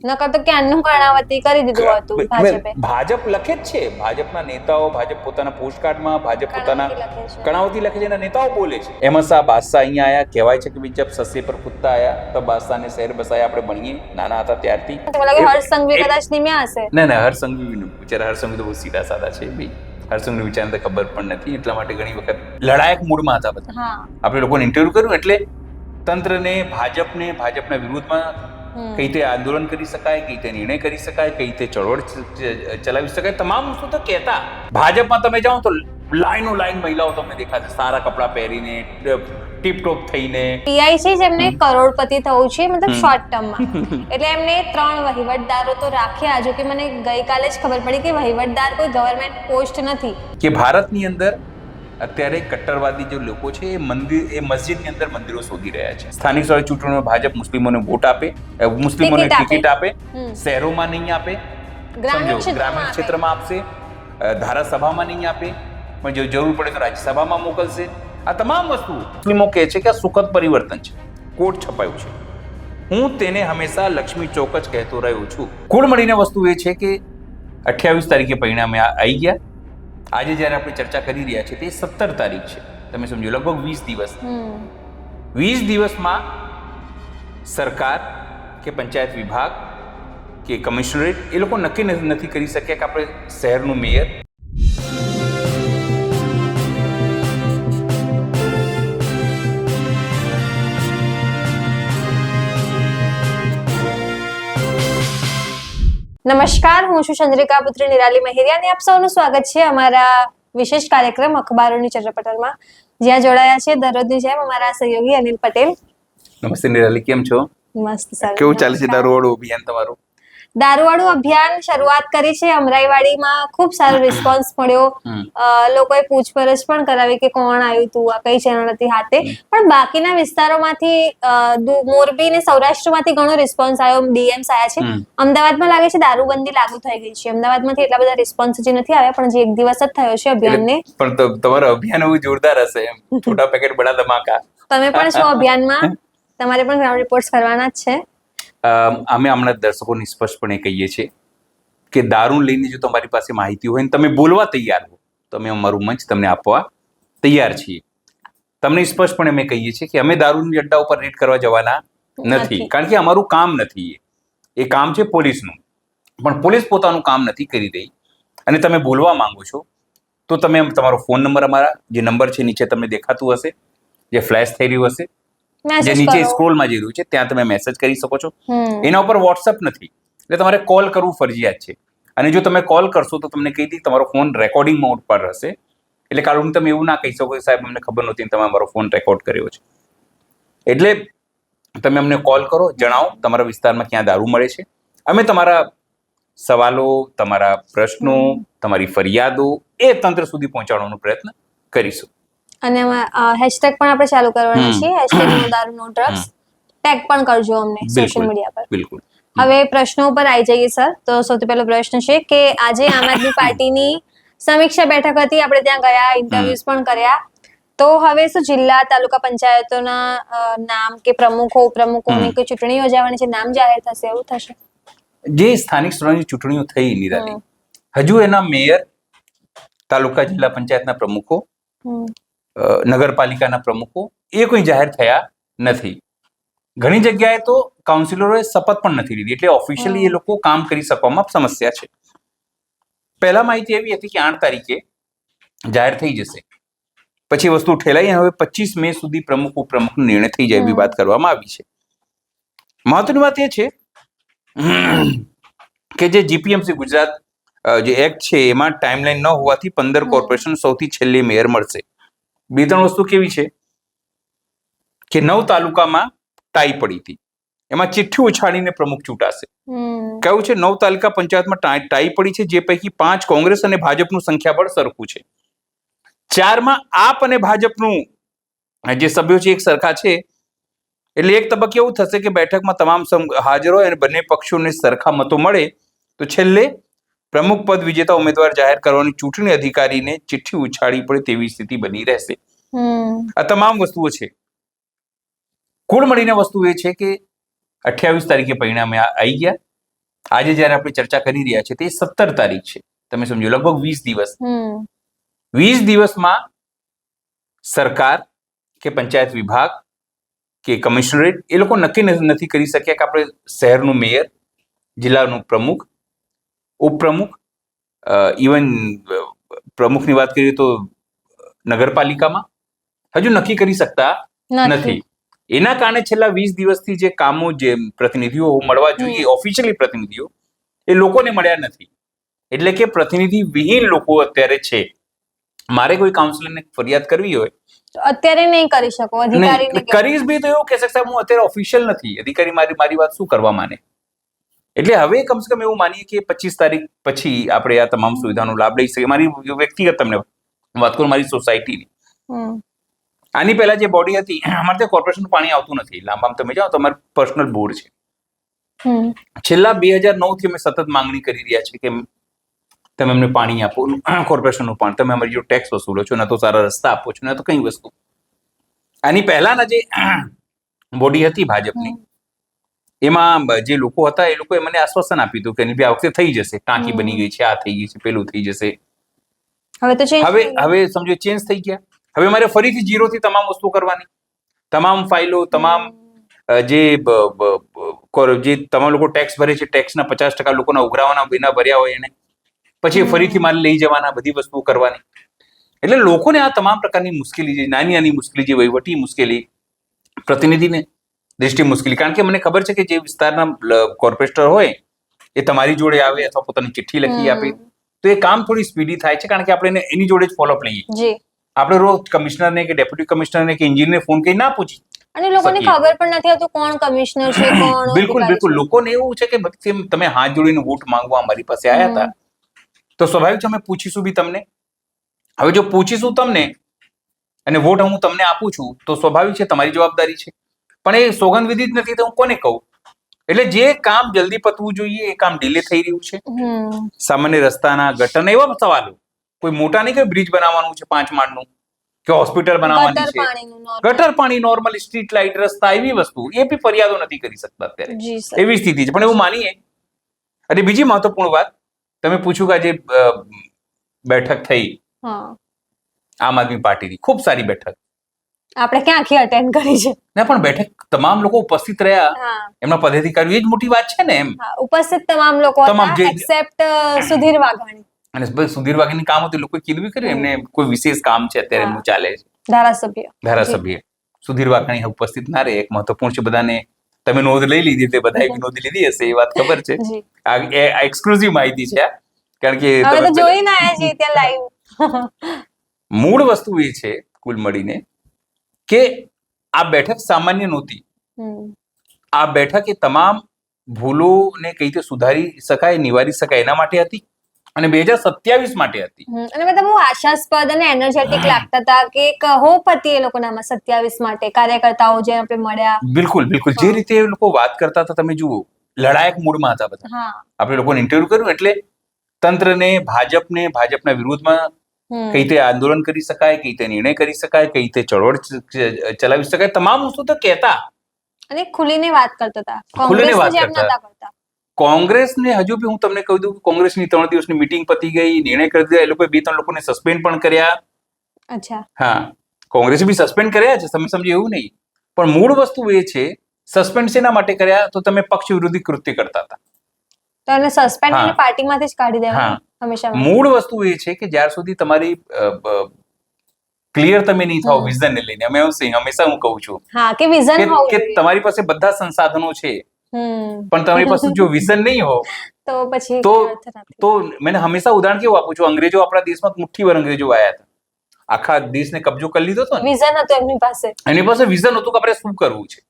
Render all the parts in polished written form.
નકર તો ક્યાંનું કર્ણાવતી કરી દીધું હતું ભાજપે. ભાજપ લખે જ છે, ભાજપના નેતાઓ, ભાજપ પોતાના પોસ્ટકાર્ડમાં ભાજપ પોતાના કર્ણાવતી લખે છે, એના નેતાઓ બોલે છે. અહેમદ શાહ બાદશાહ અહીંયા આયા, કહેવાય છે કે ભાઈ જબ સસ્સે પર કુત્તા આયા તો બાદશાહને શહેર બસાયા. આપણે ભણીએ નાના હતા ત્યારથી. હર્ષ સંઘવી કદાચ નિમ્યા હશે. ના હર્ષ સંઘવી બિચારા, હર્ષ સંઘવી તો બહુ સીધા સાદા છે ભાઈ. હર્ષ સંઘવી વિચારને તો ખબર પણ નથી, એટલા માટે ઘણી વખત લડાયક મૂડમાં હતા બધા. આપણે લોકોને ઇન્ટરવ્યુ કર્યું એટલે તંત્રને, ભાજપના વિરુદ્ધમાં કઈ રીતે આંદોલન કરી શકાય, કઈ રીતે નિર્ણય કરી શકાય, કઈ રીતે ચળવળ ચલાવી શકાય, તમામ વસ્તુ તો કહેતા. ભાજપમાં તમે જાઓ તો લાઈનો લાઈન મહિલાઓ તમને દેખાશે, સારા કપડાં પહેરીને, ટીપટોપ થઈને. પીઆઈ છે જેમને કરોડપતિ થવું છે, મતલબ શોર્ટ ટર્મમાં, એટલે એમને 3 વહીવટદારો તો રાખ્યા. જો કે મને ગઈકાલે જ ખબર પડી કે વહીવટદાર કોઈ ગવર્મેન્ટ પોસ્ટ નથી. કે ભારતની અંદર અત્યારે કટ્ટરવાદી જે લોકો છે એ મસ્જિદની અંદર મંદિરો શોધી રહ્યા છે. સ્થાનિક સ્વરાજ ચૂંટણીમાં ભાજપ મુસ્લિમોને વોટ આપે, મુસ્લિમોને ટિકિટ આપે, શહેરોમાં નહીં આપે, ગ્રામીણ ક્ષેત્રમાં આપશે, ધારાસભામાં નહીં આપે, પણ જો જરૂર પડે તો રાજ્યસભામાં મોકલશે. આ તમામ વસ્તુ મુસ્લિમો કહે છે કે આ સુખદ પરિવર્તન છે. કોટ છપાયું છે. હું તેને હંમેશા લક્ષ્મી ચોક જ કહેતો રહ્યો છું. કુલ મળીને વસ્તુ એ છે કે 28 તારીખે પરિણામે આવી ગયા. આજે જયારે આપણે ચર્ચા કરી રહ્યા છીએ તે 17 તારીખ છે. તમે સમજો લગભગ 20 દિવસ. 20 દિવસમાં સરકાર કે પંચાયત વિભાગ કે કમિશનરેટ એ લોકો નક્કી નથી કરી શક્યા કે આપણે શહેરનું મેયર. નમસ્કાર, હું છું ચંદ્રિકા પુત્રી નિરાલી મહેરિયા અને આપ સૌનું સ્વાગત છે અમારા વિશેષ કાર્યક્રમ અખબારોની ચર્ચાપટલમાં, જ્યાં જોડાયા છે દરરોજની જેમ અમારા સહયોગી અનિલ પટેલ. નમસ્તે નિરાલી, કેમ છો? મસ્ત સર. કેવું ચાલે છે દારૂવાળું અભિયાન તમારું? દારૂવાળું અભિયાન શરૂઆત કરી છે. અમરાઈવાડીમાં ખૂબ સારો રિસ્પોન્સ મળ્યો. લોકોએ પૂછપરછ પણ કરાવી કે કોણ આવ્યું તું, આ કઈ ચેનલ હતી હાથે. પણ બાકીના વિસ્તારોમાંથી, મોરબી ને સૌરાષ્ટ્રમાંથી ઘણો રિસ્પોન્સ આવ્યો, ડીએમ્સ આવ્યા છે. અમદાવાદમાં લાગે છે દારૂબંધી લાગુ થઈ ગઈ છે. અમદાવાદમાંથી એટલા બધા રિસ્પોન્સ હજી નથી આવ્યા, પણ જે એક દિવસ જ થયો છે અભિયાનને. પણ તમારું અભિયાન એવું જોરદાર હશે, છોટા પેકેટ બડા ધમાકા. તમે પણ છો અભિયાનમાં, તમારે પણ ગ્રાઉન્ડ રિપોર્ટ્સ કરવાના જ છે. અમે હમણાં દર્શકોને સ્પષ્ટપણે કહીએ છીએ કે દારૂ લઈને જો તમારી પાસે માહિતી હોય ને તમે બોલવા તૈયાર હો તો અમે અમારું મંચ તમને આપવા તૈયાર છીએ. તમને સ્પષ્ટપણે અમે કહીએ છીએ કે અમે દારૂની અડ્ડા ઉપર રેડ કરવા જવાના નથી, કારણ કે અમારું કામ નથી. એ કામ છે પોલીસનું, પણ પોલીસ પોતાનું કામ નથી કરી રહી અને તમે બોલવા માંગો છો તો તમે તમારો ફોન નંબર, અમારા જે નંબર છે નીચે તમને દેખાતું હશે, જે ફ્લેશ થઈ રહ્યું હશે, જે નીચે સ્ક્રોલમાં જઈ રહ્યું છે, ત્યાં તમે મેસેજ કરી શકો છો. એના ઉપર વોટ્સઅપ નથી, એટલે તમારે કોલ કરવું ફરજિયાત છે. અને જો તમે કોલ કરશો તો તમને કહી દઈએ તમારો ફોન રેકોર્ડિંગ મોડ પર હશે, એટલે કારણ તમે એવું ના કહી શકો કે સાહેબ અમને ખબર નહોતી તમે અમારો ફોન રેકોર્ડ કર્યો છે. એટલે તમે અમને કોલ કરો, જણાવો તમારા વિસ્તારમાં ક્યાં દારૂ મળે છે. અમે તમારા સવાલો, તમારા પ્રશ્નો, તમારી ફરિયાદો એ તંત્ર સુધી પહોંચાડવાનો પ્રયત્ન કરીશું. અને હેશટેગ પણ આપણે ચાલુ કરવાના છીએ, હેશટેગ નો દારૂ નો ડ્રગ્સ. ટેગ પણ કરજો અમને સોશિયલ મીડિયા પર. બિલકુલ. હવે પ્રશ્નો ઉપર આવી જઈએ સર. તો સૌથી પહેલો પ્રશ્ન છે કે આજે આમ આદમી પાર્ટીની સમીક્ષા બેઠક હતી, આપણે ત્યાં ગયા, ઇન્ટરવ્યુઝ પણ કર્યા. તો હવે શું જિલ્લા તાલુકા પંચાયતોના નામ કે પ્રમુખો, ઉપપ્રમુખોની કોઈ ચૂંટણી યોજાવાની છે, નામ જાહેર થશે, એવું થશે? જે સ્થાનિક સ્વરાજની ચૂંટણીઓ થઈ નિરાલી, હજુ એના મેયર, તાલુકા જિલ્લા પંચાયતના પ્રમુખો, નગરપાલિકાના પ્રમુખો એ કોઈ જાહેર થયા નથી. ઘણી જગ્યાએ તો કાઉન્સિલરોએ શપથ પણ નથી લીધી, એટલે ઓફિશિયલી એ લોકો કામ કરી શકવામાં સમસ્યા છે. પહેલા માહિતી એવી હતી કે 8 તારીખે જાહેર થઈ જશે, પછી વસ્તુ ઠેલાઈ હવે 25 મે સુધી પ્રમુખ ઉપપ્રમુખનો નિર્ણય થઈ જાય એવી વાત કરવામાં આવી છે. મહત્વની વાત એ છે કે જે જીપીએમસી ગુજરાત જે એક્ટ છે એમાં ટાઈમલાઈન ન હોવાથી 15 કોર્પોરેશન સૌથી છેલ્લે મેયર મળશે. 2-3 વસ્તુ કેવી છે કે 9 તાલુકામાં ટાઈ પડી હતી, એમાં ચિઠ્ઠી ઉછાળીને પ્રમુખ ચૂંટાશે. કયું છે 9 તાલુકા પંચાયતમાં ટાઈ પડી છે, જે પૈકી 5 કોંગ્રેસ અને ભાજપનું સંખ્યાબળ સરખું છે. 4માં આપ અને ભાજપનું જે સભ્યો છે એક સરખા છે, એટલે એક તબક્કે એવું થશે કે બેઠકમાં તમામ હાજર હોય અને બંને પક્ષોને સરખા મતો મળે તો છેલ્લે પ્રમુખ પદ વિજેતા ઉમેદવાર જાહેર કરવાની ચૂંટણી અધિકારીને ચિઠ્ઠી ઉછાળી પડે તેવી સ્થિતિ બની રહેશે. આ તમામ વસ્તુઓ છે. કુલ મળીને વસ્તુ એ છે કે 28 તારીખે પરિણામે આવી ગયા. આજે જ્યારે આપણે ચર્ચા કરી રહ્યા છીએ તે 17 તારીખ છે, તમે સમજો લગભગ 20 દિવસ. 20 દિવસમાં સરકાર કે પંચાયત વિભાગ કે કમિશનરેટ એ લોકો નક્કી નથી કરી શક્યા કે આપણે શહેરનું મેયર, જિલ્લાનું પ્રમુખ, ઉપપ્રમુખ, ઇવન પ્રમુખની વાત કરીએ તો નગરપાલિકામાં હજુ નક્કી કરી શકતા નથી. એના કારણે છેલ્લા 20 દિવસથી જે કામો, જે પ્રતિનિધિઓ મળવા જોઈએ, ઓફિશિયલી પ્રતિનિધિઓ, એ લોકોને મળ્યા નથી. એટલે કે પ્રતિનિધિ વિહીન લોકો અત્યારે છે. મારે કોઈ કાઉન્સિલરને ફરિયાદ કરવી હોય તો અત્યારે નહીં કરી શકો, અધિકારીને કરીશ બી તો એવું કે સાહેબ હું અત્યારે ઓફિશિયલ નથી, અધિકારી મારી વાત શું કરવા માને. એટલે હવે કમસે કમ એવું માનીએ કે 25 તારીખ પછી આપણે આ તમામ સુવિધાનો લાભ લઈ શકીએ. મારી વ્યક્તિગત તમને વાત કરું, મારી સોસાયટીની, આની પહેલા જે બોડી હતી, અમારે ત્યાં કોર્પોરેશનનું પાણી આવતું નથી. લાંબામાં તમે જાઓ તો અમારું પર્સનલ બોર્ડ છે. છેલ્લા 2009 થી અમે સતત માંગણી કરી રહ્યા છીએ કે તમે અમને પાણી આપો, કોર્પોરેશનનું પાણી. તમે અમારી જો ટેક્સ વસૂલો છો, ન તો સારા રસ્તા આપો છો, ન તો કઈ વસ્તુ. આની પહેલાના જે બોડી હતી ભાજપની, એમાં જે લોકો હતા એ લોકોએ મને આશ્વાસન આપ્યું હતું કે આ વખતે થઈ જશે, ટાંકી બની ગઈ છે, આ થઈ ગઈ છે, પેલું થઈ જશે. હવે સમજો ચેન્જ થઈ ગયા. હવે મારે ફરીથી 0 થી તમામ વસ્તુ કરવાની, તમામ ફાઇલો, તમામ જે તમામ લોકો ટેક્સ ભરે છે, ટેક્સના 50% લોકોના ઉઘરાવાના વિના ભર્યા હોય એને પછી ફરીથી મારે લઈ જવાના, બધી વસ્તુ કરવાની. એટલે લોકોને આ તમામ પ્રકારની મુશ્કેલી, જે નાની નાની મુશ્કેલી, જે વહીવટી મુશ્કેલી, પ્રતિનિધિને દ્રષ્ટિ મુશ્કેલી, કારણ કે મને ખબર છે કે જે વિસ્તારના કોર્પોરેટર હોય એ તમારી જોડે આવે અથવા પોતાની ચિઠ્ઠી લખી આપે તો એ કામ થોડી સ્પીડી થાય છે, કારણ કે આપણે એની જોડે જ ફોલોઅપ લઈએ. આપણે રોજ કમિશનરને કે ડેપ્યુટી કમિશનરને કે એન્જિનિયરને ફોન કરી ના પૂછી, અને લોકોને ખબર પણ નથી હોતું કોણ કમિશનર છે, કોણ. બિલકુલ લોકોને એવું છે કે તમે હાથ જોડીને વોટ માંગવા અમારી પાસે આવ્યા હતા તો સ્વાભાવિક છે અમે પૂછીશું બી તમને. હવે જો પૂછીશું તમને અને વોટ હું તમને આપું છું તો સ્વાભાવિક છે તમારી જવાબદારી છે, પણ એ સોગંદ વિધિ જ નથી તો હું કોને કહું. એટલે જે કામ જલ્દી પતવું જોઈએ એ કામ ડીલે થઈ રહ્યું છે. સામાન્ય રસ્તાના, ગટરના એવા સવાલો, કોઈ મોટા નહીં કે બ્રિજ બનાવવાનું છે 5 માળનું કે હોસ્પિટલ બનાવવાની છે, ગટર પાણી, નોર્મલ સ્ટ્રીટ લાઇટ, રસ્તા, એવી વસ્તુ એ બી ફરિયાદો નથી કરી શકતા અત્યારે, એવી સ્થિતિ છે. પણ એવું માનીએ. અને બીજી મહત્વપૂર્ણ વાત, તમે પૂછ્યું કે આજે બેઠક થઈ આમ આદમી પાર્ટીની, ખૂબ સારી બેઠક, આપણે ક્યાંથી અટેન્ડ કરી છે ના, પણ બેઠક તમામ લોકો ઉપસ્થિત રહ્યા, એમના પદાધિકારીઓ, એ જ મોટી વાત છે ને. એમ ઉપસ્થિત તમામ લોકો એક્સેપ્ટ સુધીર વાઘાણી. અને સુધીર વાઘાણી કામ હતું, લોકોએ કીધું કર્યું, એમને કોઈ વિશેષ કામ છે અત્યારે એમનું ચાલે છે. ધારાસભ્ય સુધીર વાઘાણી ઉપસ્થિત ના રહે, એક મહત્વપૂર્ણ છે. બધાને તમે નોંધ લઈ લીધી, તે બધાએ નોંધ લીધી હશે, એ વાત ખબર છે. આ એક્સક્લુઝિવ માહિતી છે, કારણ કે તમે જોઈ ના આવ્યા છીએ ત્યાં લાઈવ. મૂળ વસ્તુ એ છે કુલ મળીને કે આ બેઠક સામાન્ય નહોતી. આ બેઠક એ તમામ ભૂલોને કઈ રીતે સુધારી શકાય, નિવારી શકાય એના માટે હતી અને 2027 માટે હતી. અને બધા બહુ આશાસ્પદ અને એનર્જેટિક લાગતા હતા કે એક હોપ હતી એ લોકોનામાં 27 માટે, કાર્યકર્તાઓ જે આપણે મળ્યા. બિલકુલ જે રીતે એ લોકો વાત કરતા હતા, તમે જુઓ, લડાયક મૂડમાં હતા બધા. આપણે લોકોને ઇન્ટરવ્યુ કર્યું એટલે તંત્રને, ભાજપના વિરોધમાં કઈ રીતે આંદોલન કરી શકાય, કઈ રીતે નિર્ણય કરી શકાય, કઈ રીતે ચળવળ ચલાવી શકાય, તમામ વસ્તુ તો કહેતા અને ખુલીને વાત કરતા હતા. ખુલીને વાત કરતા. કોંગ્રેસને હજુ બી હું તમને કહી દઉં કે કોંગ્રેસની 3 દિવસની મીટિંગ પતી ગઈ, નિર્ણય કરી દીધા, એ લોકોએ 2-3 લોકોને સસ્પેન્ડ પણ કર્યા. અચ્છા, હા, કોંગ્રેસે બી સસ્પેન્ડ કર્યા છે, તમે સમજો એવું નહીં. પણ મૂળ વસ્તુ એ છે, સસ્પેન્ડ શેના માટે કર્યા, તો તમે પક્ષ વિરોધી કૃત્ય કરતા હતા તો એને સસ્પેન્ડ કરીને પાર્ટીમાંથી જ કાઢી દેવાનું. હંમેશા મૂળ વસ્તુ એ છે કે જ્યાર સુધી તમારી ક્લિયર તમે નહીં થાઓ વિઝનને લઈને. અમે હંમેશા હું કહું છું કે વિઝન હોવું કે તમારી પાસે બધા સંસાધનો છે પણ તમારી પાસે જો વિઝન નહીં હો તો પછી તો મેં હંમેશા ઉદાહરણ કેવું આપું છું, અંગ્રેજો આપણા દેશમાં મુઠ્ઠીભર અંગ્રેજો આવ્યા હતા, આખા દેશને કબજો કરી લીધો હતો. વિઝન હતું એમની પાસે વિઝન હતું કે આપણે શું કરવું છે.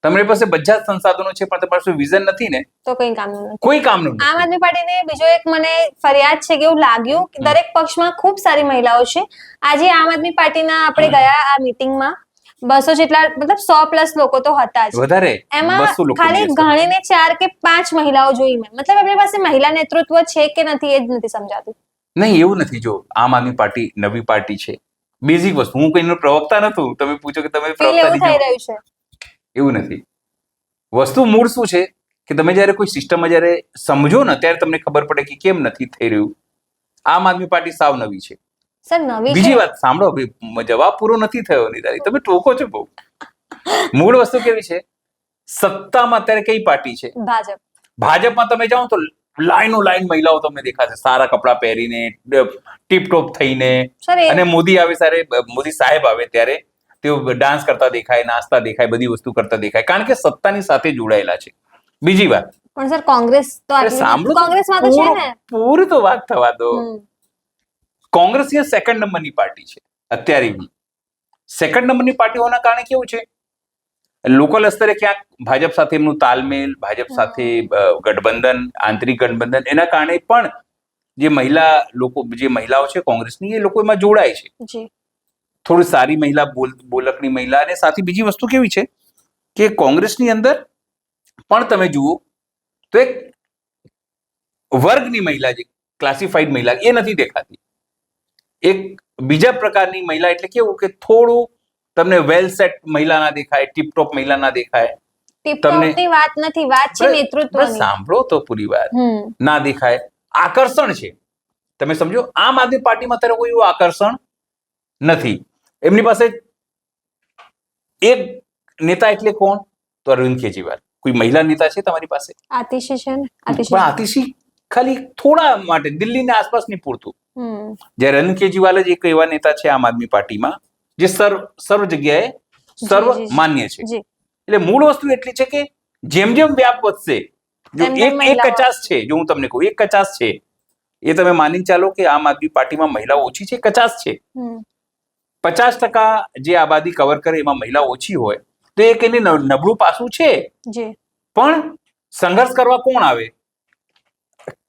તમારી પાસે બધા જ સંસાધનો છે પણ તમારી પાસે વિઝન નથી ને તો કોઈ કામનું નથી. આમ આદમી પાર્ટીને બીજો એક મને ફરિયાદ છે કે એવું લાગ્યું કે દરેક પક્ષમાં ખૂબ સારી મહિલાઓ છે. આજે આમ આદમી પાર્ટીના આપણે ગયા આ મીટિંગમાં 200 જેટલા, મતલબ 100+ લોકો તો હતા જ વધારે. એમાં ખાલી ગણીને 4 કે 5 મહિલાઓ જોઈ મેં. મતલબ એમની પાસે મહિલા નેતૃત્વ છે કે નથી એ જ નથી સમજાતું. નહીં, એવું નથી. જો આમ આદમી પાર્ટી નવી પાર્ટી છે, બેઝિક વસ્તુ. હું કોઈનો પ્રવક્તા નથી. તમે પૂછો કે તમે પ્રવક્તા થઈ રહ્યું છે, એવું નથી. વસ્તુ મૂળ શું છે કે તમે જ્યારે કોઈ સિસ્ટમમાં જ્યારે સમજો ને ત્યારે તમને ખબર પડે કે કેમ નથી થઈ રહ્યું. આમ આદમી પાર્ટી સાવ નવી છે. સર નવી બીજી છે. વાત સાંભળો ભાઈ, જવાબ પૂરો નથી થયો નિરાલી, તમે ટોકો છો બહુ. મૂળ વસ્તુ કેવી છે, સત્તામાં અત્યારે કઈ પાર્ટી છે? ભાજપ. ભાજપમાં તમે જાઓ તો લાઈનો લાઈન મહિલાઓ તમને દેખાશે, સારા કપડાં પહેરીને, ટીપટોપ થઈને. સર અને મોદી આવે ત્યારે, મોદી સાહેબ આવે ત્યારે તેઓ ડાન્સ કરતા દેખાય, નાસ્તા દેખાય, બધી વસ્તુ કરતા દેખાય, કારણ કે સત્તાની સાથે જોડાયેલા છે. બીજી વાત, પણ સર કોંગ્રેસ તો આટલી સાંભળો તો, કોંગ્રેસમાં તો છે ને. પૂરી તો વાત થવા દો. હમ. કોંગ્રેસ એ સેકન્ડ નંબરની પાર્ટી છે અત્યારેની. સેકન્ડ નંબરની પાર્ટી હોવાના કારણે કેવું છે, લોકલ સ્તરે ક્યાંક ભાજપ સાથે એમનું તાલમેલ, ભાજપ સાથે ગઠબંધન, આંતરિક ગઠબંધન, એના કારણે પણ જે મહિલાઓ છે કોંગ્રેસની, એ લોકો એમાં જોડાય છે. જી. થોડી સારી મહિલા, બોલકની મહિલા. અને સાથે બીજી વસ્તુ કેવી છે કે કોંગ્રેસની અંદર પણ તમે જુઓ તો એક વર્ગની મહિલા, જે ક્લાસિફાઈડ મહિલા, એ નથી દેખાતી. એક બીજા પ્રકારની મહિલા, એટલે કેવું કે થોડું તમને વેલ સેટ મહિલા ના દેખાય, ટીપટોપ મહિલા ના દેખાય. ટીપટોપની વાત નથી, વાત છે નેતૃત્વની. સાંભળો તો પૂરી વાત. હમ. ના દેખાય, આકર્ષણ છે. તમે સમજો, આમ આદમી પાર્ટીમાં અત્યારે કોઈ એવું આકર્ષણ નથી. એમની પાસે એક નેતા એટલે કોણ? તો અરવિંદ કેજરીવાલ. કોઈ મહિલા નેતા છે તમારી પાસે? આતિશી છે ને, પણ આતિશી. આતિશી ખાલી થોડા માટે, દિલ્હીને આસપાસની પૂરતું. હમ. જ્યારે અરવિંદ કેજરીવાલ જ એક એવા નેતા છે આમ આદમી પાર્ટીમાં જે સર્વ જગ્યાએ સર્વ માન્ય છે. જી. એટલે મૂળ વસ્તુ એટલી છે કે જેમ જેમ વ્યાપ વધશે, જો તેમ તેમ એક કચાસ છે, જો હું તમને કહું, એક કચાસ છે, એ તમે માની ચાલો કે આમ આદમી પાર્ટીમાં મહિલાઓ ઓછી છે, 50 છે. 50% જે આબાદી કવર કરે એમાં મહિલા ઓછી હોય તો એક એની નબળું પાસું છે. જી. પણ સંઘર્ષ કરવા કોણ આવે?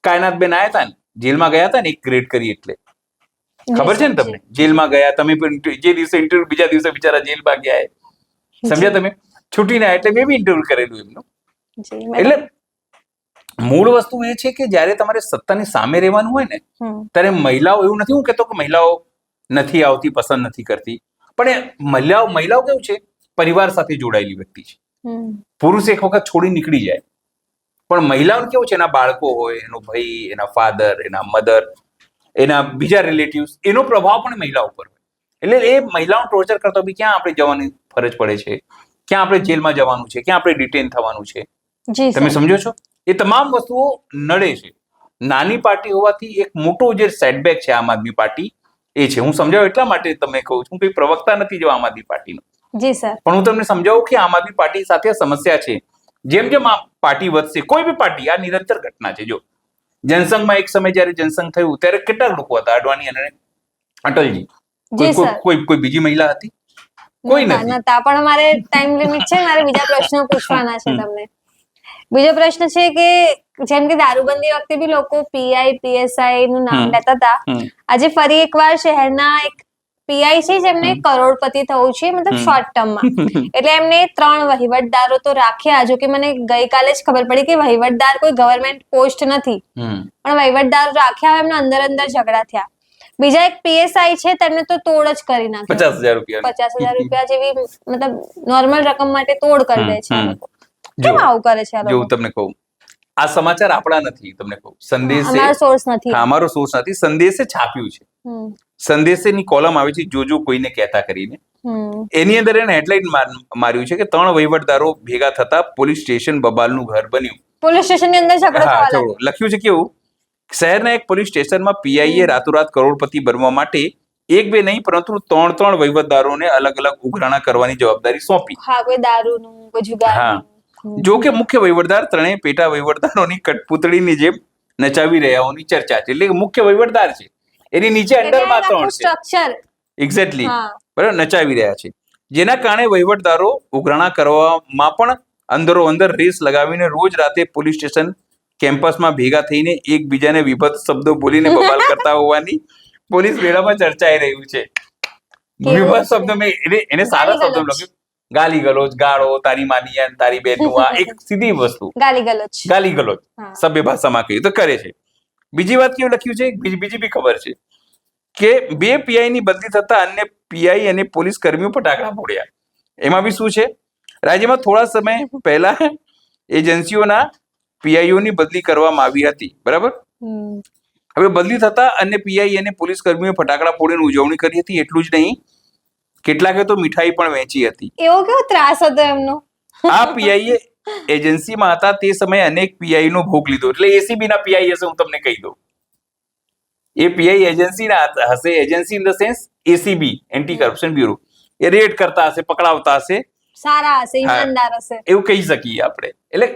કાયનાતબેન આયા હતા ને, જેલમાં ગયા હતા ને, એક ગ્રેડ કરી એટલે ખબર છે ને તમને? જેલમાં ગયા, તમે પણ જે દિવસે ઇન્ટરવ્યુ, બીજા દિવસે બિચારા જેલમાં ગયા. સમજ્યા તમે? છૂટીને આવ્યા એટલે મેં બી ઇન્ટરવ્યુ કરેલું એમનું. એટલે મૂળ વસ્તુ એ છે કે જ્યારે તમારે સત્તાની સામે રહેવાનું હોય ને, ત્યારે મહિલાઓ, એવું નથી હું કહેતો કે મહિલાઓ નથી આવતી, પસંદ નથી કરતી, પણ મહિલાઓ કેવું છે, પરિવાર સાથે જોડાયેલી વ્યક્તિ છે. પુરુષ એક વખત છોડી નીકળી જાય, પણ મહિલાઓ કેવું છે, એના બાળકો હોય, એનો ભાઈ, એના ફાધર, એના મધર, એના બીજા રિલેટિવ્સ, એનો પ્રભાવ પણ મહિલા ઉપર હોય. એટલે એ મહિલાઓ ટોર્ચર કરતા બી ક્યાં આપણે જવાની ફરજ પડે છે, ક્યાં આપણે જેલમાં જવાનું છે, ક્યાં આપણે ડિટેન થવાનું છે. તમે સમજો છો? એ તમામ વસ્તુઓ નડે છે. નાની પાર્ટી હોવાથી એક મોટો જે સેટબેક છે આમ આદમી પાર્ટી, એ છે. હું સમજાવું એટલા માટે તમને કહું છું, કોઈ પ્રવક્તા નથી જો આમ આદમી પાર્ટીનો. જી સર. પણ હું તમને સમજાવું કે આમ આદમી પાર્ટી સાથે સમસ્યા છે. જેમ જેમ આ પાર્ટી વધશે, કોઈ બી પાર્ટી, આ નિરંતર ઘટના છે. જો જનસંઘમાં એક સમય જ્યારે જનસંઘ થયું ત્યારે કેટલા લોકો હતા? અડવાણી અને અટલજી. કોઈ બીજી મહિલા હતી? કોઈ નથી. પણ અમારે ટાઈમ લિમિટ છે, મારે બીજા પ્રશ્નો પૂછવાના છે તમને. બીજો પ્રશ્ન છે કે જેમ કે દારૂબંધી વખતે બી લોકો પીઆઈ, પીએસઆઈ નું નામ લેતા હતા. આજે ફરી એકવાર શહેરના એક પીઆઈ છે જેમને કરોડપતિ થવું છે, મતલબ શોર્ટ ટર્મમાં. એટલે એમને 3 વહીવટદારો તો રાખ્યા. જો કે મને ગઈકાલે જ ખબર પડી કે વહીવટદાર કોઈ ગવર્મેન્ટ પોસ્ટ નથી, પણ વહીવટદારો રાખ્યા, એમના અંદર ઝઘડા થયા. બીજા એક પીએસઆઈ છે, તેમને તો તોડ જ કરી નાખ્યો. 50,000 રૂપિયા જેવી, મતલબ નોર્મલ રકમ માટે તોડ કરી દે છે. કેમ આવું કરે છે? જો તમને કહું, આ સમાચાર આપણા નથી, તમને કહું, સંદેશે, અમારો સોર્સ નથી. અમારો સોર્સ નથી, સંદેશે છાપ્યું છે. સંદેશેની કોલમ આવે છે, જો કોઈને કહેતા કરીને. એની અંદર એને હેડલાઇન માર્યું છે કે 3 વહીવટદારો ભેગા થતા પોલીસ સ્ટેશન બબાલનું ઘર બન્યું. પોલીસ સ્ટેશનની અંદર ઝઘડો થવા લાગ્યો. લખ્યું છે કેવું, શહેરના એક પોલીસ સ્ટેશનમાં પીઆઈએ રાતોરાત કરોડપતિ બનવા માટે 1-2 નહીં પરંતુ 3 વહીવટદારોને અલગ અલગ ઉઘરાણા કરવાની જવાબદારી સોંપી. હા, કોઈ દારૂનું, કોઈ જુગારનું. જો કે મુખ્ય વહીવટદાર 3 પેટા વહીવટદારોની કઠપૂતળીની જેમ નચાવી રહ્યા હોવાની ચર્ચા છે. એટલે મુખ્ય વહીવટદાર છે, એની નીચે અંડરમાં 3 છે. સ્ટ્રક્ચર એક્ઝેક્ટલી બરાબર નચાવી રહ્યા છે, જેના કારણે વહીવટદારો ઉઘરાણા કરવામાં પણ અંદરો અંદર રેસ લગાવીને રોજ રાતે પોલીસ સ્ટેશન કેમ્પસમાં ભેગા થઈને એકબીજાને વિભત્સ શબ્દો બોલીને બબાલ કરતા હોવાની પોલીસ મેળામાં ચર્ચાઈ રહ્યું છે. વિભત્સ શબ્દ એને સારા શબ્દો લખ્યું, ગાલી ગલોચ, ગાળો, તારી માની, તારી બેનનું, આ એક સીધી વસ્તુ, ગાલી ગલોચ સભ્ય ભાષામાં કહ્યું તો કરે છે. બીજી વાત કેવું લખ્યું છે, બીજી બી ખબર છે કે 2 પીઆઈ ની બદલી થતા અન્ય પીઆઈ અને પોલીસ કર્મીઓ ફટાકડા ફોડ્યા. એમાં બી શું છે, રાજ્યમાં થોડા સમય પહેલા એજન્સીઓના પીઆઈઓની બદલી કરવામાં આવી હતી, બરાબર. હમ. હવે બદલી થતા અન્ય પીઆઈ અને પોલીસ કર્મીઓ ફટાકડા ફોડીને ઉજવણી કરી હતી. એટલું જ નહીં, કેટલાકે તો મીઠાઈ પણ વહેંચી હતી. એવો કેવો ત્રાસ હતો એમનો. આ પીઆઈએ એજન્સીમાં હતા તે સમયે અનેક પીઆઈ નો ભોગ લીધો. એટલે એસીબી ના પીઆઈ હશે, હું તમને કહી દઉં. એ પીઆઈ એજન્સીના હશે, agency in the sense ACB, anti corruption bureau. A red કરતા હશે, પકડાવતા હશે, સારા હશે, ઈમાનદાર હશે, એવું કહી શકીએ આપણે. એટલે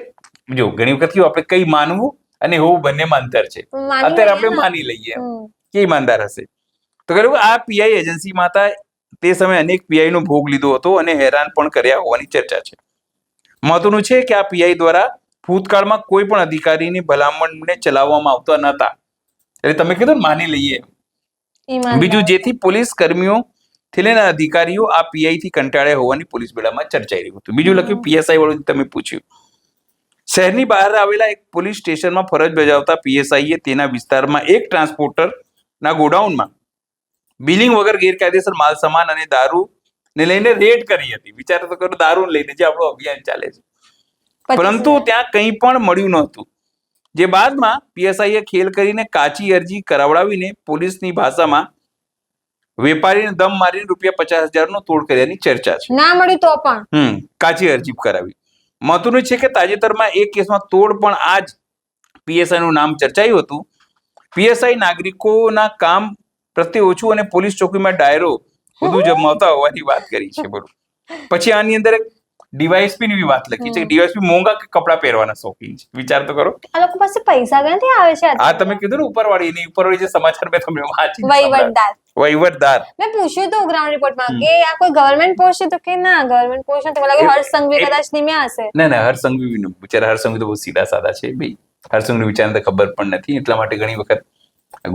જો ઘણી વખત કેવું આપણે કઈ માનવું અને હોવું બંનેમાં અંતર છે. અત્યારે આપણે માની લઈએ કે ઈમાનદાર હશે. તો કહ્યું આ પીઆઈ એજન્સીમાં હતા તે સમયે અનેક પીઆઈ નો ભોગ લીધો હતો અને હેરાન પણ કર્યા હોવાની ચર્ચા છે. મહત્વનું છે કે આ પીઆઈ દ્વારા ભૂતકાળમાં કોઈ પણ અધિકારીની ભલામણને ચલાવવામાં આવતા નતા. એટલે તમે કીધું ને માની લઈએ. બીજું, જેથી પોલીસ કર્મીઓ થી લઈને અધિકારીઓ આ પીઆઈ થી કંટાળ્યા હોવાની પોલીસ બેડામાં ચર્ચાઈ રહ્યું હતું. બીજું લખ્યું પીએસઆઈ વાળું તમે પૂછ્યું. શહેરની બહાર આવેલા એક પોલીસ સ્ટેશનમાં ફરજ બજાવતા પીએસઆઈએ તેના વિસ્તારમાં એક ટ્રાન્સપોર્ટર ના ગોડાઉનમાં બિલિંગ વગર ગેરકાયદેસર માલ સામાન અને દારૂ ને લઈને રેડ કરી હતી. વિચાર તો કરો, દારૂ લઈને જે આપણું અભિયાન ચાલે છે. પરંતુ ત્યાં કંઈ પણ મળ્યું નહોતું. જે બાદમાં પીએસઆઈએ ખેલ કરીને કાચી અરજી કરાવડાવીને પોલીસની ભાષામાં વેપારીને દમ મારીને ₹50,000 નો તોડ કર્યાની ચર્ચા છે. ના મળ્યું તો પણ કાચી અરજી કરાવી. મહત્વનું છે કે તાજેતરમાં એક કેસમાં તોડ પણ આ જ પીએસઆઈ નું નામ ચર્ચાયું હતું. પીએસઆઈ નાગરિકોના કામ પ્રત્યે ઓછું અને પોલીસ ચોકીમાં ડાયરો વધુ જમાવતા હોવાની વાત કરી છે. બરોબર. પછી આની અંદર ડીવાયએસપી ની વાત લખી છે. ડીવાયએસપી મોંઘા કપડા પહેરવાના શોખીન છે. વિચાર તો કરો, આ લોકો પાસે પૈસા ક્યાંથી આવે છે? આ તમે કીધું ને ઉપરવાળી જે સમાચાર મેં તમને વાંચી, વહીવટદાર. મેં પૂછ્યું હતું ગ્રાઉન્ડ રિપોર્ટમાં કે આ કોઈ ગવર્નમેન્ટ પોસ્ટ છે, તો કે ના ગવર્નમેન્ટ પોસ્ટ નથી. મને લાગે હર્ષ સંઘવી કદાચ નિમ્યા હશે. ના હર્ષ સંઘવી બિચારા, હર્ષ સંઘવી તો બહુ સીધા સાદા છે ભાઈ. હર્ષ સંઘવી વિચારને તો ખબર પણ નથી. એટલા માટે ઘણી વખત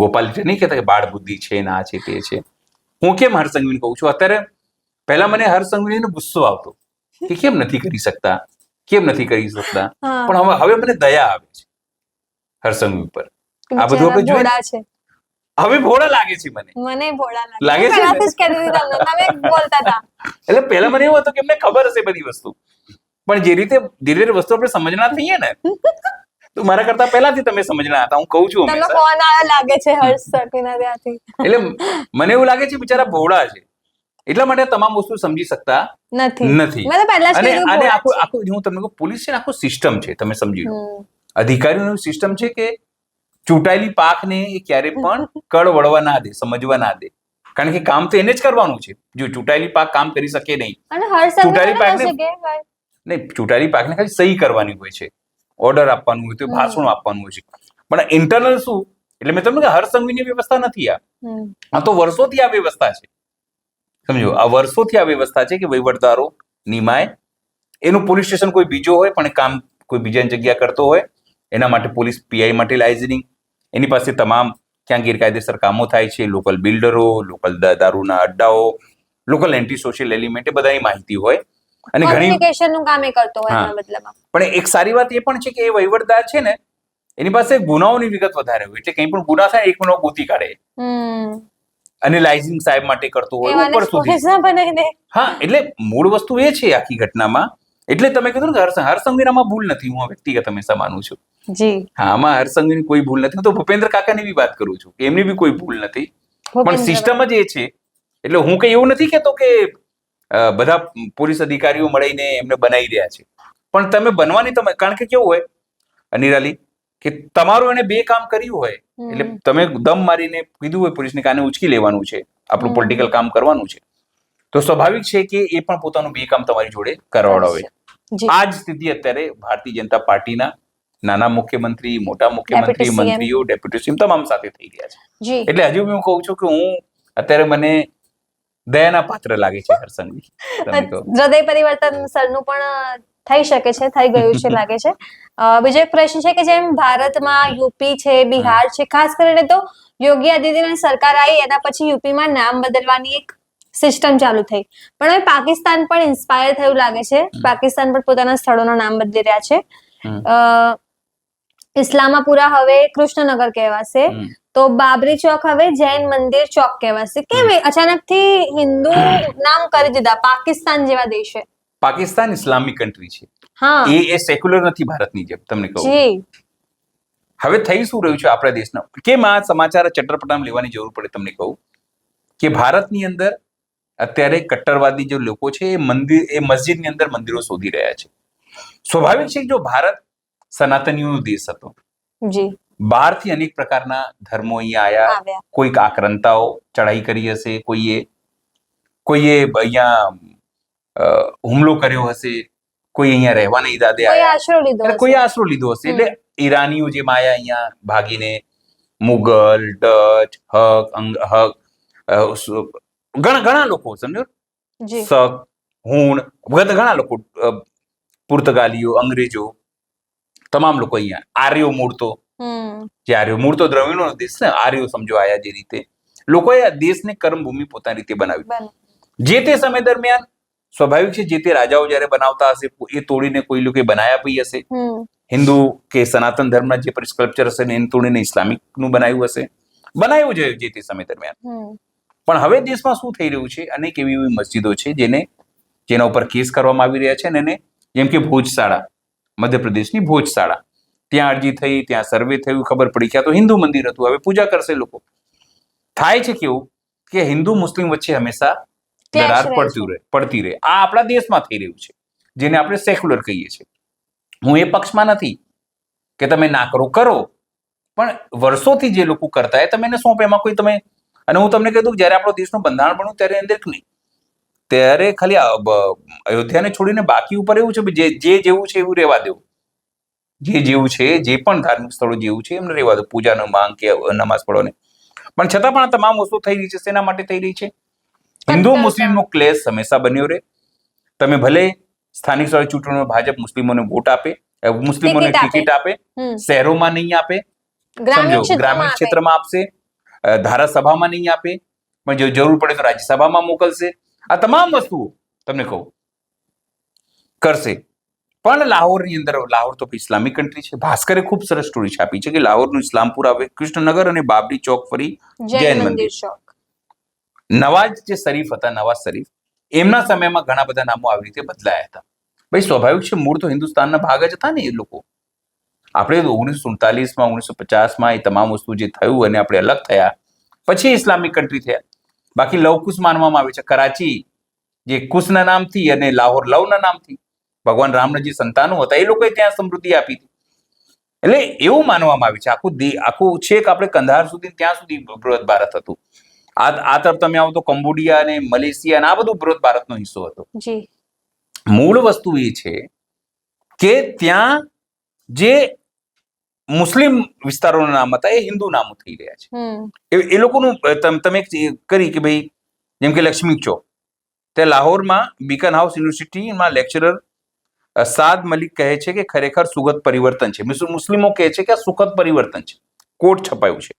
ગોપાલ નહીં કહેતા કે બાળ બુદ્ધિ છે, ના છે, તે છે. હું કેમ હર્ષ સંઘવીને કહું છું? અત્યારે પહેલા મને હર્ષ સંઘવીનો ગુસ્સો આવતો કે કેમ નથી કરી શકતા, પણ હવે મને દયા આવે છે હર્ષ સંઘવી પર. આ બધું આપણે જોઈએ, હવે ભોળા લાગે છે મને ભોળા લાગે છે. એટલે પહેલા મને એવું હતું કે એમને ખબર હશે બધી વસ્તુ, પણ જે રીતે ધીરે ધીરે વસ્તુ આપણે સમજણા થઈએ ને, તો મારા કરતા પહેલાથી તમે સમજણા હતા. હું કહું છું એટલે મને એવું લાગે છે બિચારા ભોળા છે, એટલા માટે તમામ વસ્તુ સમજી શકતા નથી. અને આખું હું તમને કહું, પોલીસ છે ને આખું સિસ્ટમ છે, તમે સમજી લો. અધિકારીઓનું સિસ્ટમ છે કે ચૂંટાયેલી પાકને એ ક્યારે પણ કળ વળવા ના દે, સમજવા ના દે. કારણ કે કામ તો એને જ કરવાનું છે. જો ચૂંટાયેલી પાક કામ કરી શકે નહીં, ચૂંટાયેલી પાકને ખાલી સહી કરવાની હોય છે, ઓર્ડર આપવાનું હોય તો ભાષણો આપવાનું હોય છે. પણ ઇન્ટરનલ શું, એટલે મેં તમને હર્ષ સંઘવીની વ્યવસ્થા નથી. આ તો વર્ષોથી આ વ્યવસ્થા છે. સમજો, આ વર્ષોથી આ વ્યવસ્થા છે કે વહીવટદારો નિમાય, એનું પોલીસ સ્ટેશન કોઈ બીજો હોય પણ કામ કોઈ બીજાની જગ્યા કરતો હોય, એના માટે પોલીસ પીઆઈ માટે લાઇઝનિંગ, એની પાસે તમામ ક્યાં ગેરકાયદેસર કામો થાય છે, લોકલ બિલ્ડરો, લોકલ દારૂના અડ્ડાઓ, લોકલ એન્ટી સોશિયલ એલિમેન્ટ, એ બધાની માહિતી હોય. અને કમ્યુનિકેશનનું કામ એ કરતો હોય એના બદલામાં. પણ એક સારી વાત એ પણ છે કે એ વહીવટદાર છે ને, એની પાસે ગુનાઓની વિગત વધારે હોય. એટલે કંઈ પણ ગુના થાય એક ગુનો ગોતી કાઢે અને લાઇઝનિંગ સાહેબ માટે કરતો હોય ઉપર સુધી. હા, એટલે મૂળ વસ્તુ એ છે આખી ઘટનામાં. એટલે તમે કીધું કે હર્ષ સંઘવીનામાં ભૂલ નથી. હું વ્યક્તિગત હંમેશા માનું છું. હા, આમાં હર્ષ સંઘવીની કોઈ ભૂલ નથી. હું તો ભૂપેન્દ્ર કાકાની બી વાત કરું છું, એમની બી કોઈ ભૂલ નથી. પણ સિસ્ટમ જ એ છે. એટલે હું કઈ એવું નથી કેતો કે બધા પોલીસ અધિકારીઓ મળીને એમને બનાવી રહ્યા છે, પણ તમે બનવાની કારણ કે કેવું હોય નિરાલી, કે તમારું એને બે કામ કર્યું હોય, એટલે તમે દમ મારીને કીધું હોય પોલીસને કાને ઉચકી લેવાનું છે, આપણું પોલિટિકલ કામ કરવાનું છે, તો સ્વાભાવિક છે કે એ પણ પોતાનું બે કામ તમારી જોડે કરાવડાવે. આ જ સ્થિતિ અત્યારે ભારતીય જનતા પાર્ટીના નાના મુખ્યમંત્રી, મોટા મુખ્યમંત્રી, મંત્રીઓ, ડેપ્યુટી સીએમ તમામ સાથે થઈ રહ્યા છે. એટલે હજુ હું કહું છું કે હું અત્યારે મને દયાના પાત્ર લાગે છે હર્ષ સંઘવી. હૃદય પરિવર્તન સરનું પણ થઈ શકે છે, થઈ ગયું છે લાગે છે. બીજો એક પ્રશ્ન છે કે જેમ ભારતમાં યુપી છે, બિહાર છે, ખાસ કરીને તો યોગી આદિત્યનાથ સરકાર આવી એના પછી યુપીમાં નામ બદલવાની એક સિસ્ટમ ચાલુ થઈ, પણ હવે પાકિસ્તાન પણ ઇન્સ્પાયર થયું લાગે છે. પાકિસ્તાન પણ પોતાના સ્થળોના નામ બદલી રહ્યા છે. ઇસ્લામાપુરા હવે કૃષ્ણનગર કહેવાશે, તો બાબરી ચોક હવે જૈન મંદિર ચોક કહેવાશે. કેમ અચાનકથી હિન્દુ નામ કરી દીધા પાકિસ્તાન જેવા દેશે? પાકિસ્તાન ઇસ્લામિક કન્ટ્રી છે, હા એ સેક્યુલર નથી ભારતની જેમ, તમને કહું. જી હવે થઈ શું રહ્યું છે આપણા દેશના, કેમ આ સમાચાર ચટ્ટરપટામ લેવાની જરૂર પડે તમને કહું કે ભારતની અંદર અત્યારે કટ્ટરવાદી જે લોકો છે એ મસ્જિદની અંદર મંદિરો શોધી રહ્યા છે. સ્વાભાવિક છે કે જો ભારત સનાતનીઓનો દેશ હતો, જી બહારથી અનેક પ્રકારના ધર્મો અહીંયા આયા, આવ્યા કોઈક આક્રાંતાઓ ચડાઈ કરી હશે, કોઈએ અહીંયા હુમલો કર્યો હશે, કોઈ અહીંયા રહેવા નહીં દાદે કોઈ આયા, આશરો લીધો અને હશે. કોઈ આશરો લીધો હશે. એટલે ઈરાનીઓ જે આયા અહીંયા ભાગીને, મુગલ, ડચ, ઘણા લોકો સમજો, જી શક, હુણ, ઘણા લોકો, પુર્તગાલીઓ, અંગ્રેજો, તમામ લોકો અહીંયા, આર્યો મૂળ તો, જે આર્યો મૂળ તો દ્રવિડનો દેશ ને, આર્યો સમજો આયા, જે રીતે લોકોએ આ દેશને કર્મભૂમિ પોતાની રીતે બનાવી. જે તે સમય દરમિયાન સ્વાભાવિક છે જે તે રાજાઓ જયારે બનાવતા હશે એ તોડીને કોઈ લોકોએ બનાયા બી હશે. હિન્દુ કે સનાતન ધર્મના જે સ્કલ્પચર હશે એને તોડીને ઇસ્લામિક નું બનાવ્યું હશે, બનાવ્યું છે જે તે સમય દરમિયાન. પણ હવે દેશમાં શું થઈ રહ્યું છે, અનેક એવી એવી મસ્જિદો છે જેના ઉપર કેસ કરવામાં આવી રહ્યા છે, અને એને જેમ કે ભોજશાળા, મધ્યપ્રદેશની ભોજશાળા, ત્યાં અરજી થઈ, ત્યાં સર્વે થયું, ખબર પડી કે આ તો હિન્દુ મંદિર હતું, હવે પૂજા કરશે લોકો. થાય છે કેવું કે હિન્દુ મુસ્લિમ વચ્ચે હંમેશા દરાર પડતી રહે. આ આપણા દેશમાં થઈ રહ્યું છે, જેને આપણે સેક્યુલર કહીએ છીએ. હું એ પક્ષમાં નથી કે તમે ના કરો, પણ વર્ષોથી જે લોકો કરતા હોય તમે એને સોંપે, એમાં કોઈ તમે. અને હું તમને કહી દઉં જયારે આપણો દેશનું બંધારણ બન્યું ત્યારે અંદર નહીં, ત્યારે ખાલી અયોધ્યાને છોડીને બાકી ઉપર એવું છે જે જેવું છે એવું રહેવા દેવું, જે જેવું છે, જે પણ ધાર્મિક સ્થળો જેવું છે એમને રહેવા દો, પૂજાનો માંગ કે નમાઝ પઢોને. પણ છતાં પણ આ તમામ વસ્તુ થઈ રહી છે, શેના માટે થઈ રહી છે? હિન્દુ મુસ્લિમનો ક્લેશ હંમેશા બન્યો રહે. તમે ભલે સ્થાનિક સ્વરાજ ચૂંટણીમાં ભાજપ મુસ્લિમોને વોટ આપે, મુસ્લિમોને ટિકિટ આપે, શહેરોમાં નહીં આપે, સમજો ગ્રામીણ ક્ષેત્રમાં આપશે, ધારાસભામાં નહીં આપે, પણ જો જરૂર પડે તો રાજ્યસભામાં મોકલશે. આ તમામ વસ્તુઓ તમને કહું કરશે. પણ લાહોરની અંદર, લાહોર તો ઇસ્લામિક કન્ટ્રી છે. ભાસ્કરે ખૂબ સરસ સ્ટોરી છાપી છે કે લાહોરનું ઇસ્લામપુર આવે, કૃષ્ણનગર અને બાબરી ચોક ફરી જૈન મંદિર. નવાજ જે શરીફ હતા, નવાઝ શરીફ, એમના સમયમાં ઘણા બધા નામો આવી રીતે બદલાયા હતા. ભાઈ સ્વાભાવિક છે, મૂળ તો હિન્દુસ્તાનના ભાગ જ હતા ને એ લોકો. આપણે 1947માં 1950માં એ તમામ વસ્તુ જે થયું અને આપણે અલગ થયા પછી ઇસ્લામિક કન્ટ્રી થયા. બાકી લવકુશ માનવામાં આવે છે. કરાચી જે કુશના નામથી અને લાહોર લવના નામથી, ભગવાન રામના જે સંતાનો હતા એ લોકોએ ત્યાં સમૃદ્ધિ આપી હતી. એટલે એવું માનવામાં આવે છે આખું છેક આપણે કંધાર સુધી, ત્યાં સુધી બૃહદ ભારત હતું. આ તરફ તમે આવો તો કંબોડિયા અને મલેશિયા અને આ બધું બૃહદ ભારતનો હિસ્સો હતો. મૂળ વસ્તુ એ છે કે ત્યાં જે મુસ્લિમ વિસ્તારોના નામ હતા એ હિન્દુ નામો થઈ રહ્યા છે. એ લોકોનું તમે કરી કે ભાઈ જેમ કે લક્ષ્મી ચોક, તે લાહોરમાં બીકન હાઉસ યુનિવર્સિટીમાં લેક્ચરર સાદ મલિક કહે છે કે ખરેખર સુખદ પરિવર્તન છે. મુસ્લિમો કહે છે કે આ સુખદ પરિવર્તન છે. કોટ છપાયું છે.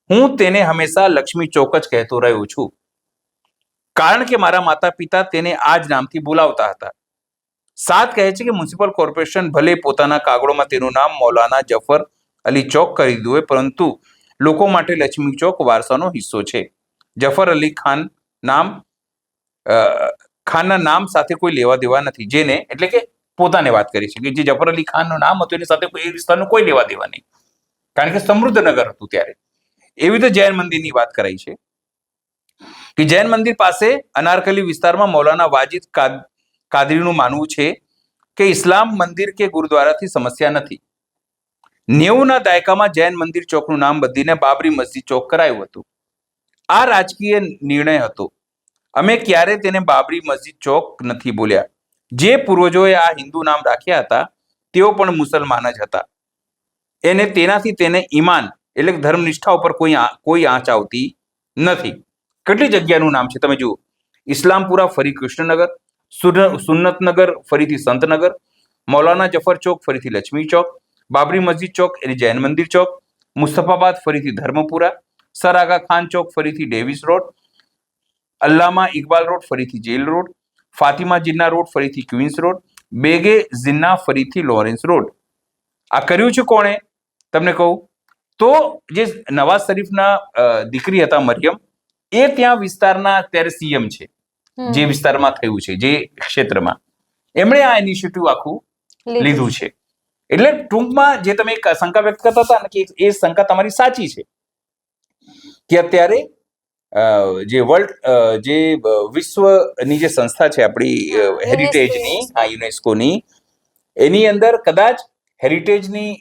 હું તેને હંમેશા લક્ષ્મી ચોક જ કહેતો રહ્યો છું, કારણ કે મારા માતા પિતા તેને આ જ નામથી બોલાવતા હતા. સાદ કહે છે કે મ્યુનિસિપલ કોર્પોરેશન ભલે પોતાના કાગળોમાં તેનું નામ મૌલાના જફર અલી ચોક કરી દીધું હોય, પરંતુ લોકો માટે લક્ષ્મી ચોક વારસાનો હિસ્સો છે. જફર અલી ખાનના નામ સાથે કોઈ લેવા દેવા નથી, જેને એટલે કે પોતાને વાત કરી છે કે જે જફર અલી ખાનનું નામ હતું એની સાથે એ વિસ્તારનું કોઈ લેવા દેવા નહીં, કારણ કે સમૃદ્ધ નગર હતું ત્યારે. એવી રીતે જૈન મંદિરની વાત કરાઈ છે કે જૈન મંદિર પાસે અનારકલી વિસ્તારમાં મૌલાના વાજિદ કાદરીનું માનવું છે કે ઇસ્લામ મંદિર કે ગુરુદ્વારાથી સમસ્યા નથી. 90ના દાયકામાં જૈન મંદિર ચોકનું નામ બદલીને બાબરી મસ્જિદ ચોક કરાયું હતું. આ રાજકીય નિર્ણય હતો. અમે ક્યારે તેને બાબરી મસ્જિદ ચોક નથી બોલ્યા. જે પૂર્વજોએ આ હિન્દુ નામ રાખ્યા હતા તેઓ પણ મુસલમાન જ હતા. તેનાથી તેને ઈમાન એટલે ધર્મનિષ્ઠા ઉપર કોઈ આંચ આવતી નથી. કેટલી જગ્યાનું નામ છે તમે જુઓ. ઇસ્લામપુરા ફરી કૃષ્ણનગર, સુન્નતનગર ફરીથી સંતનગર, મૌલાના જફર ચોક ફરીથી લક્ષ્મી ચોક, બાબરી મસ્જિદ ચોક એટલે જૈન મંદિર ચોક, મુસ્તફાબાદ ફરીથી ધર્મપુરા, સર આગા ખાન ચોક ફરીથી Davis road, Allama Iqbal road ફરીથી જેલ રોડ, ફાતિમા જિન્ના રોડ ફરીથી ક્વીન્સ રોડ, બેગે જિન્ના ફરીથી લોરેન્સ રોડ. આ કર્યું છે કોણે તમને કહું તો જે નવાઝ શરીફના દીકરી હતા મરિયમ, એ ત્યાં વિસ્તારના અત્યારે સીએમ છે, જે વિસ્તારમાં થયું છે જે ક્ષેત્રમાં. એમણે આ ઇનિશિયેટિવ આખું લીધું છે. એટલે ટૂંકમાં જે તમે એક શંકા વ્યક્ત કરતા હતા ને કે એ શંકા તમારી સાચી છે કે અત્યારે જે વર્લ્ડ જે વિશ્વની જે સંસ્થા છે આપણી હેરિટેજની, યુનેસ્કોની, એની અંદર કદાચ હેરિટેજની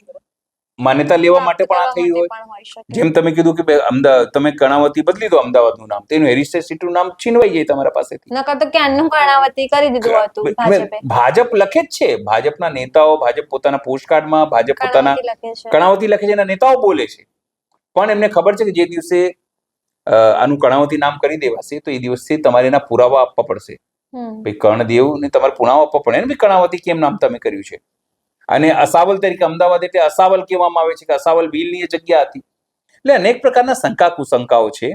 માન્યતા લેવા માટે પણ આ થયું હોય. જેમ તમે કીધું કે તમે કર્ણાવતી બદલી દો અમદાવાદનું નામ, તેનું હેરિટેજ સિટીનું નામ છીનવાઈ જાય તમારા પાસેથી. નકર તો ક્યાંનું કર્ણાવતી કરી દીધું હતું ભાજપે. ભાજપ લખે જ છે, ભાજપના નેતાઓ, ભાજપ પોતાના પોસ્ટકાર્ડમાં ભાજપ પોતાના કર્ણાવતી લખે છે, એના નેતાઓ બોલે છે. પણ એમને ખબર છે કે જે દિવસે આનું કર્ણાવતી નામ કરી દેવાશે તો એ દિવસે તમારે એના પુરાવા આપવા પડશે. ભાઈ કર્ણદેવ ને તમારે પુરાવા આપવા પડે ને ભાઈ કર્ણાવતી કેમ નામ તમે કર્યું છે. અને અસાવલ તરીકે અમદાવાદ એટલે અસાવલ કહેવામાં આવે છે કે અસાવલ ભીલની જગ્યા હતી. એટલે અનેક પ્રકારના શંકા કુશંકાઓ છે.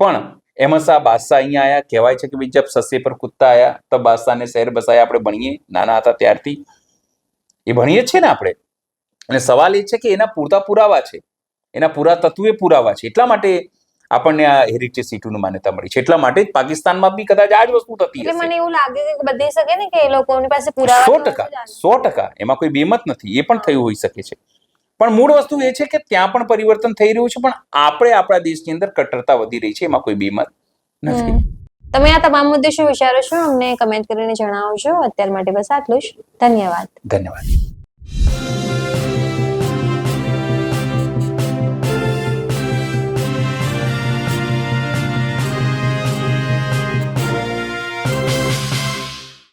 પણ એમાં શાહ બાદશાહ અહીંયા આયા, કહેવાય છે કે ભાઈ જબ સસ્સે પર કુત્તા આયા તબ બાદશાહને શહેર બસાયા. આપણે ભણીએ નાના હતા ત્યારથી, એ ભણીએ જ છે ને આપણે. અને સવાલ એ છે કે એના પૂરતા પુરાવા છે, એના પૂરા તત્વે પુરાવા છે. એટલા માટે આપણને આ હેરિટેજ સિટીનું માન્યતા મળી છે. એટલા માટે જ પાકિસ્તાનમાં બી કદાચ આ જ વસ્તુ થતી હશે. મને એવું લાગે કે બધી શકે ને કે એ લોકોની પાસે પુરાવા 100%, એમાં કોઈ બેમત નથી. એ પણ થયું હોઈ શકે છે. પણ મૂળ વસ્તુ એ છે કે ત્યાં પણ પરિવર્તન થઈ રહ્યું છે, પણ આપણે આપણા દેશની અંદર કટ્ટરતા વધી રહી છે, એમાં કોઈ બેમત નથી. તમે આ તમામ મુદ્દે શું વિચારો છો અમને કમેન્ટ કરીને જણાવજો. અત્યાર માટે બસ આટલું જ. ધન્યવાદ.